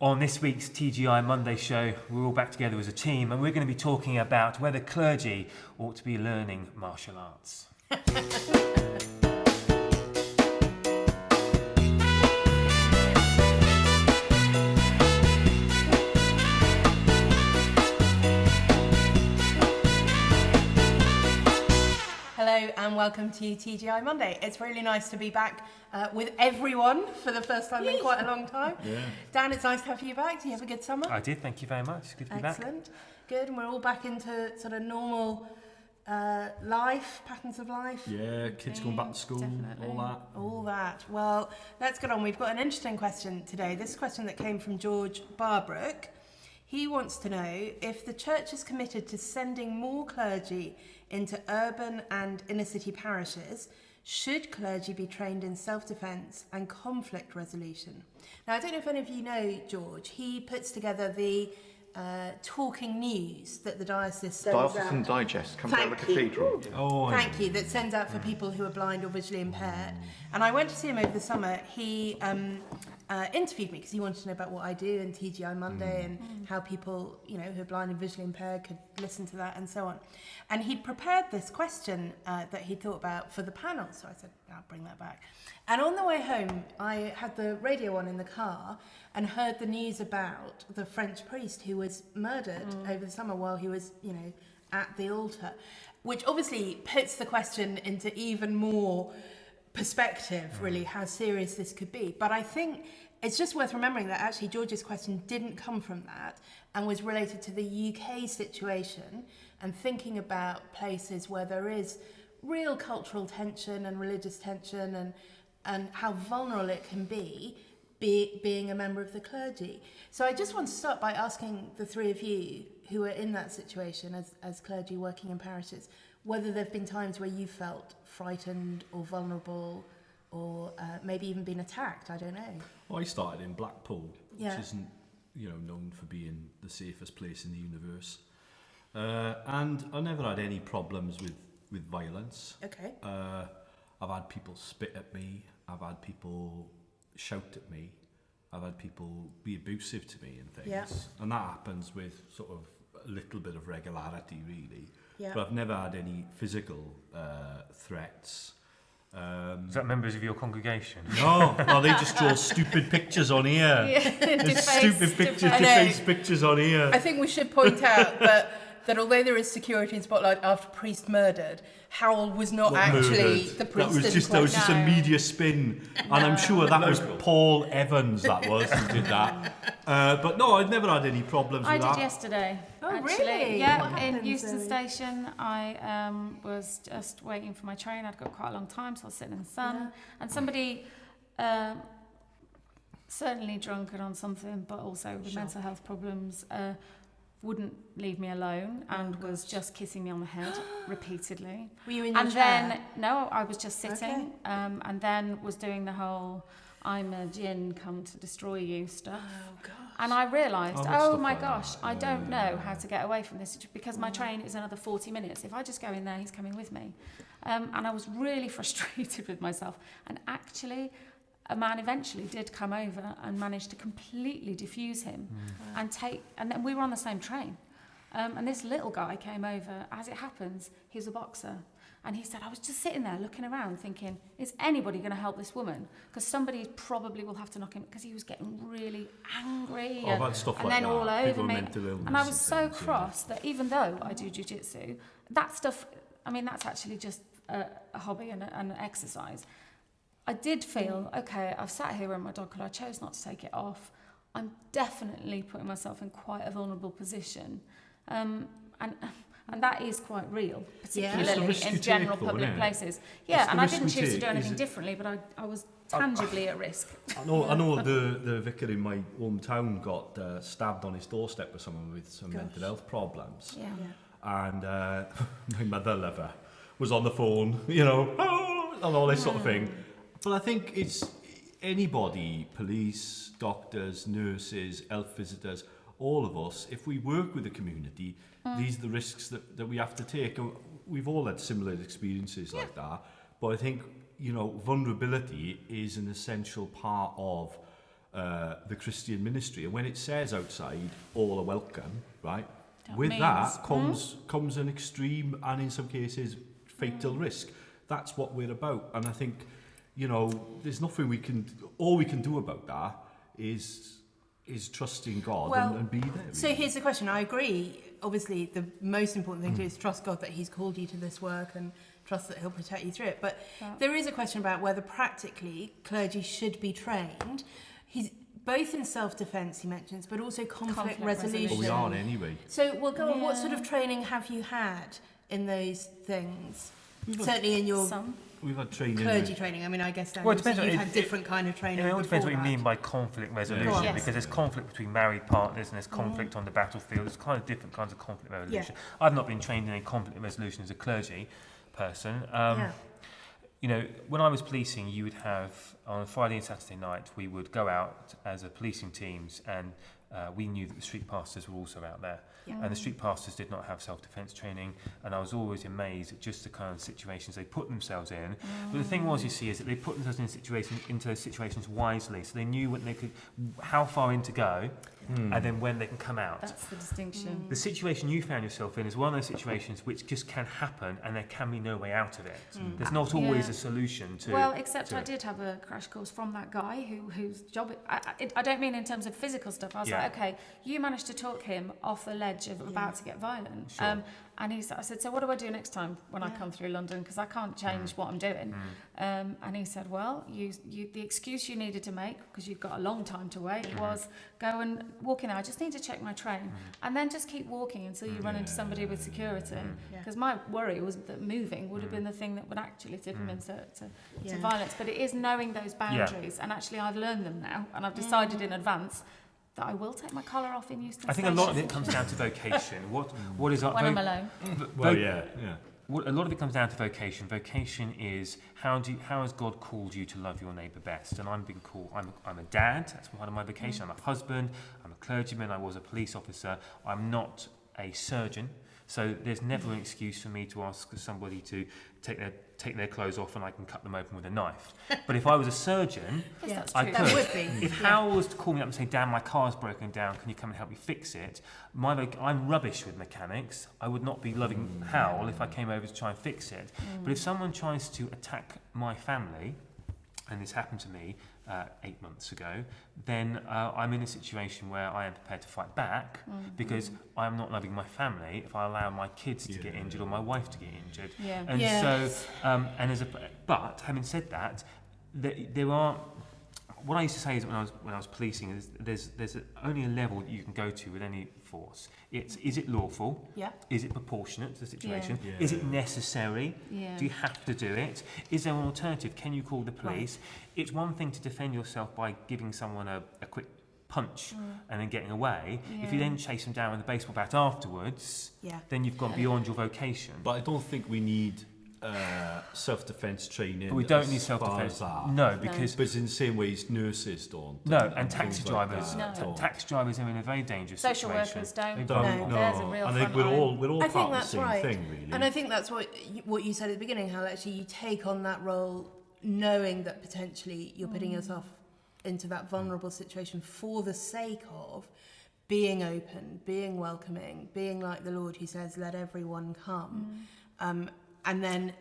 On this week's TGI Monday Show, we're all back together as a team and we're going to be talking about whether clergy ought to be learning martial arts. Hello and welcome to TGI Monday. It's really nice to be back with everyone for the first time in quite a long time. Yeah. Dan, it's nice to have you back. Did you have a good summer? I did, thank you very much. Good to be back. Excellent. Good, and we're all back into sort of normal life, patterns of life. Yeah, kids going back to school, Definitely. All that. Well, let's get on. We've got an interesting question today. This question that came from George Barbrook. He wants to know if the church is committed to sending more clergy into urban and inner city parishes, should clergy be trained in self-defence and conflict resolution? Now, I don't know if any of you know George. He puts together the talking news that the diocese sends out. Diocesan Digest comes out of the Thank you. cathedral. Oh, Thank you, that sends out for people who are blind or visually impaired. And I went to see him over the summer. He interviewed me because he wanted to know about what I do in TGI Monday and how people, you know, who are blind and visually impaired could listen to that and so on. And he'd prepared this question that he thought about for the panel. So I said, I'll bring that back. And on the way home, I had the radio on in the car and heard the news about the French priest who was murdered over the summer while he was, you know, at the altar, which obviously puts the question into even more perspective, really, how serious this could be. But I think it's just worth remembering that actually George's question didn't come from that and was related to the UK situation and thinking about places where there is real cultural tension and religious tension and how vulnerable it can be being a member of the clergy. So I just want to start by asking the three of you who are in that situation as clergy working in parishes, whether there have been times where you felt frightened or vulnerable or maybe even been attacked, I don't know. Well, I started in Blackpool, which Yeah. isn't, you know, known for being the safest place in the universe. And I never had any problems with violence. Okay. I've had people spit at me, I've had people shout at me, I've had people be abusive to me and things. Yeah. And that happens with sort of a little bit of regularity, really. Yeah. But I've never had any physical threats. Is that members of your congregation? No, they just draw stupid pictures on here. There's stupid pictures, I know. defaced pictures on here. I think we should point out that although there is security and spotlight after priest murdered, Howell was not actually Murdered. the priest. That was just a media spin, and I'm sure that was Paul Evans that was who did that. But no, I've never had any problems I with did that. yesterday. Oh, actually. really? What Yeah, happened, in Euston Zoe? Station, I was just waiting for my train. I'd got quite a long time, so I was sitting in the sun, and somebody, certainly drunk and on something, but also with mental health problems, wouldn't leave me alone and was just kissing me on the head repeatedly. Were you in your And chair? then, no, I was just sitting, Okay. and then was doing the whole "I'm a djinn come to destroy you" stuff. Oh, God. And I realised, Oh, oh stuff my like gosh, that. I Yeah, don't yeah, know yeah. how to get away from this because my train is another 40 minutes. If I just go in there, he's coming with me. And I was really frustrated with myself. And actually, a man eventually did come over and managed to completely defuse him and then we were on the same train. And this little guy came over. As it happens, he's a boxer. And he said, I was just sitting there looking around thinking, is anybody going to help this woman? Because somebody probably will have to knock him, because he was getting really angry I've had stuff and like then that. all over People with me. mental illness And I was so things, yeah. cross that even though I do jiu-jitsu, that stuff, I mean, that's actually just a hobby and an exercise. I did feel, okay, I've sat here wearing my dog collar, I chose not to take it off. I'm definitely putting myself in quite a vulnerable position. And that is quite real, It's the particularly risk you in take, general though, public isn't it? places. It's Yeah, the and I risk didn't we choose to take, do anything is it- differently, but I was tangibly at risk. I know the vicar in my hometown got stabbed on his doorstep with someone with some mental health problems. Yeah. And my mother lover was on the phone, you know, and all this sort of thing. But I think it's anybody, police, doctors, nurses, health visitors, all of us, if we work with the community, these are the risks that we have to take. And we've all had similar experiences like that. But I think, you know, vulnerability is an essential part of the Christian ministry. And when it says outside, all are welcome, right? That With means- that comes an extreme and in some cases fatal risk. That's what we're about. And I think, you know, there's nothing all we can do about that is trusting God Well, and be there. So really. here's the question. I agree. Obviously, the most important thing to do is trust God that He's called you to this work and trust that He'll protect you through it. But there is a question about whether practically clergy should be trained. He's both in self-defence, he mentions, but also conflict resolution. But we are anyway. So we'll go on. What sort of training have you had in those things? Certainly in your Some. We've had training. clergy training. I mean, I guess Dan, Well, it depends you've on- had different kind of training. It all depends what you before mean that. by conflict resolution, Go on. because there's conflict between married partners and there's conflict on the battlefield. There's kind of different kinds of conflict resolution. I've not been trained in any conflict resolution as a clergy person. You know, when I was policing, you would have, on Friday and Saturday night, we would go out as a policing teams, and we knew that the street pastors were also out there. And the street pastors did not have self-defence training, and I was always amazed at just the kind of situations they put themselves in. But the thing was, you see, is that they put themselves into those situations wisely, so they knew what they could, how far in to go, and then when they can come out. That's the distinction. The situation you found yourself in is one of those situations which just can happen, and there can be no way out of it. There's not always a solution to. Well, except to I it. did have a crash course from that guy whose job. I don't mean in terms of physical stuff. I was Yeah. like, okay, you managed to talk him off the ledge of about to get violent. Sure. And I said, so what do I do next time when I come through London? Because I can't change what I'm doing. And he said, well, the excuse you needed to make, because you've got a long time to wait, was go and walk in. I just need to check my train, and then just keep walking until you run into somebody with security. Because my worry was that moving would have been the thing that would actually tip him into to violence. But it is knowing those boundaries, and actually I've learned them now, and I've decided in advance that I will take my collar off in Euston I think Station. a lot of it comes down to vocation. What is our when I'm alone. Well, yeah. A lot of it comes down to vocation. Vocation is how has God called you to love your neighbour best? And I'm being called. I'm a dad. That's part of my vocation. I'm a husband. I'm a clergyman. I was a police officer. I'm not a surgeon. So there's never an excuse for me to ask somebody to take their clothes off and I can cut them open with a knife. But if I was a surgeon, That's I true. could. That would be. If Hal was to call me up and say, Dan, my car's broken down, can you come and help me fix it? I'm rubbish with mechanics. I would not be loving Hal if I came over to try and fix it. But if someone tries to attack my family, and this happened to me 8 months ago, then I'm in a situation where I am prepared to fight back because I'm not loving my family if I allow my kids to get injured or my wife to get injured. Yeah. And Yes. so, but having said that, there are. What I used to say is when I was policing is there's only a level that you can go to with any force. Is it lawful? Yeah. Is it proportionate to the situation? Yeah. Is it necessary? Yeah. Do you have to do it? Is there an alternative? Can you call the police? It's one thing to defend yourself by giving someone a quick punch and then getting away. If you then chase them down with a baseball bat afterwards, then you've gone beyond your vocation. But I don't think we need self-defence training. But we don't as need far self-defence. as that. No, because But it's in the same ways nurses don't. no, and taxi things like drivers, that don't. taxi drivers are in a very dangerous Social situation. workers don't. They Don't, No. There's a real I think front we're line. all I part think of the that's same right. thing, really. And I think that's what you said at the beginning, how actually you take on that role knowing that potentially you're putting yourself into that vulnerable situation for the sake of being open, being welcoming, being like the Lord who says, let everyone come. And then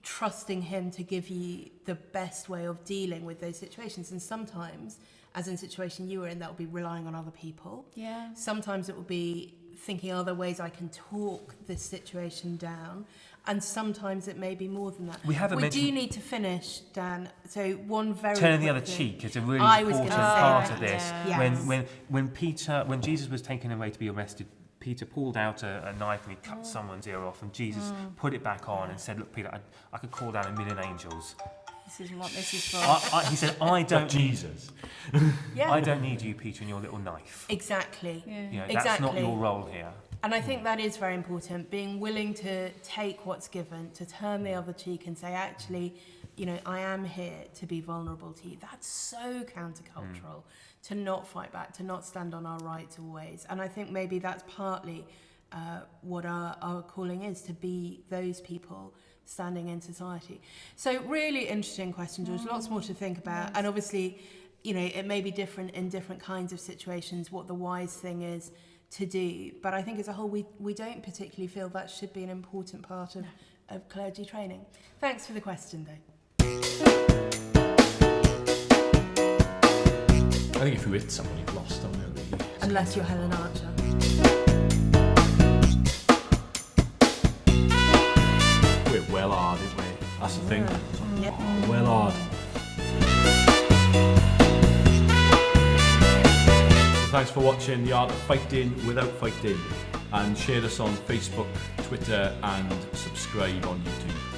trusting him to give you the best way of dealing with those situations. And sometimes, as in the situation you were in, that will be relying on other people. Yeah. Sometimes it will be thinking, are there ways I can talk this situation down? And sometimes it may be more than that. We haven't do mentioned- need to finish, Dan. So one very Turning the quick other thing. cheek is a really I was important gonna say part that, of this. yeah. Yes. When Jesus was taken away to be arrested, Peter pulled out a knife and he cut someone's ear off, and Jesus put it back on and said, "Look, Peter, I could call down 1,000,000 angels." This is what this is for. He said, "I don't need Jesus. Yeah. I don't need you, Peter, and your little knife. Exactly. Yeah. You know, that's not Exactly. your role here." And I think that is very important, being willing to take what's given, to turn the other cheek and say, actually, you know, I am here to be vulnerable to you. That's so countercultural, to not fight back, to not stand on our rights always. And I think maybe that's partly what our calling is, to be those people standing in society. So really interesting question, George. Lots more to think about. And obviously, you know, it may be different in different kinds of situations what the wise thing is to do. But I think as a whole, we don't particularly feel that should be an important part of clergy training. Thanks for the question, though. I think if you hit someone, you've lost, don't you, really? Unless you're Helen Archer. We're well hard, aren't we? That's the thing. Yep. Oh, well hard. So thanks for watching The Art of Fighting Without Fighting, and share us on Facebook, Twitter and subscribe on YouTube.